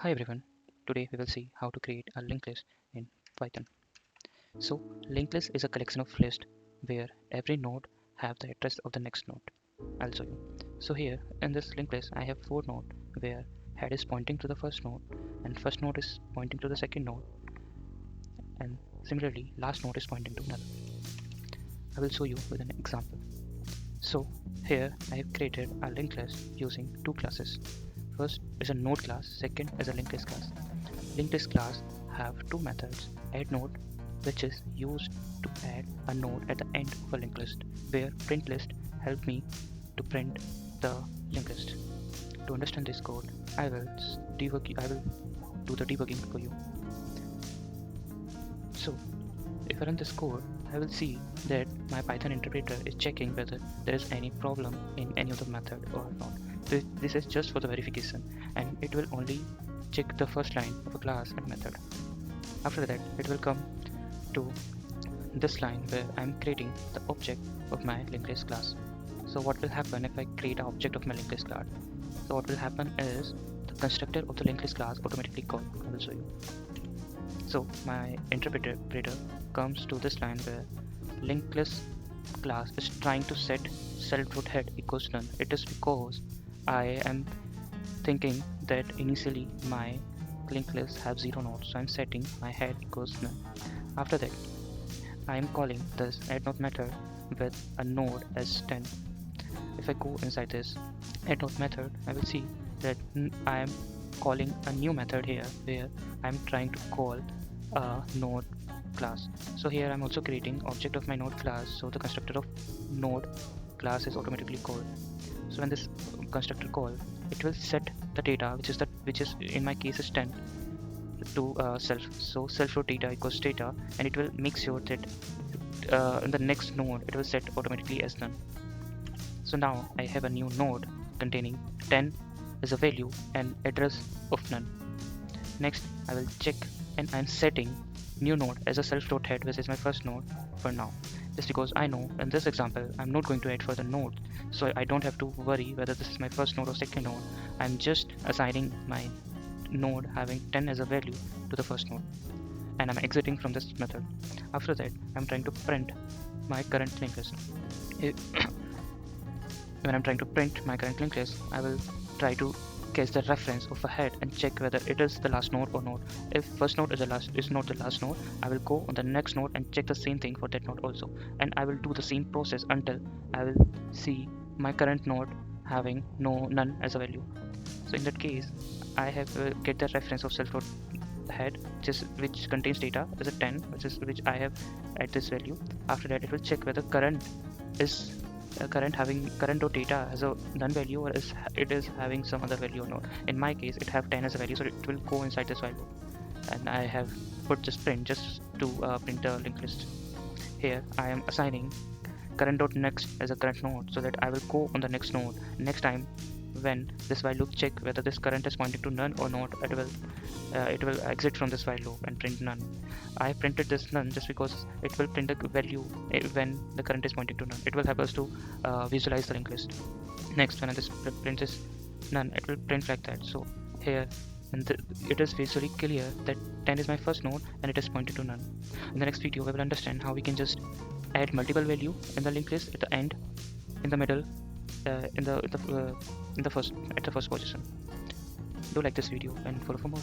Hi everyone, today we will see how to create a linked list in Python. So linked list is a collection of lists where every node have the address of the next node. I'll show you. So here in this linked list I have 4 nodes where head is pointing to the first node and first node is pointing to the second node and similarly last node is pointing to another. I will show you with an example. So here I have created a linked list using two classes. First is a node class, second is a linked list class. Linked list class have two methods, add node, which is used to add a node at the end of a linked list, where print list help me to print the linked list. To understand this code, I will do the debugging for you. So if I run this code, I will see that my Python interpreter is checking whether there is any problem in any of the method or not. This is just for the verification and it will only check the first line of a class and method. After that, it will come to this line where I'm creating the object of my linked list class. So what will happen if I create an object of my linked list class? So what will happen is the constructor of the linked list class automatically called. I will show you. So my interpreter comes to this line where linked list class is trying to set self.head equals none. It is because I am thinking that initially my linked list have 0 nodes, so I'm setting my head equals none. After that, I am calling this add node method with a node as 10. If I go inside this add node method, I will see that I am calling a new method here where I'm trying to call a node class. So here I'm also creating object of my node class, so the constructor of node class is automatically called. So when this constructor call, it will set the data which is in my case is 10 to self. So self.data equals data, and it will make sure that in the next node it will set automatically as none. So now I have a new node containing 10 as a value and address of none. Next I will check and I'm setting new node as a self.head, which is my first node for now. Just because I know in this example I'm not going to add further nodes, so I don't have to worry whether this is my first node or second node. I'm just assigning my node having 10 as a value to the first node and I'm exiting from this method. After that, I'm trying to print my current linked list. When I'm trying to print my current linked list, I will try to guess the reference of a head and check whether it is the last node or not. If first node is not the last node, I will go on the next node and check the same thing for that node also, and I will do the same process until I will see my current node having none as a value. So in that case, I have get the reference of self head which contains data as a 10, which I have at this value. After that, it will check whether current is current or data has a none value or it is having some other value or not. In my case, it have 10 as a value, so it will go inside this while loop. And I have put this print just to print a linked list. Here I am assigning current.next as a current node, so that I will go on the next node. Next time when this while loop check whether this current is pointing to none or not, it will exit from this while loop and print none. I printed this none just because it will print the value when the current is pointing to none. It will help us to visualize the linked list. Next, when this print is none, it will print like that. So here it is visually clear that 10 is my first node and it is pointing to none. In the next video, we will understand how we can just add multiple value in the linked list at the end, in the middle, in the first position. Do like this video and follow for more.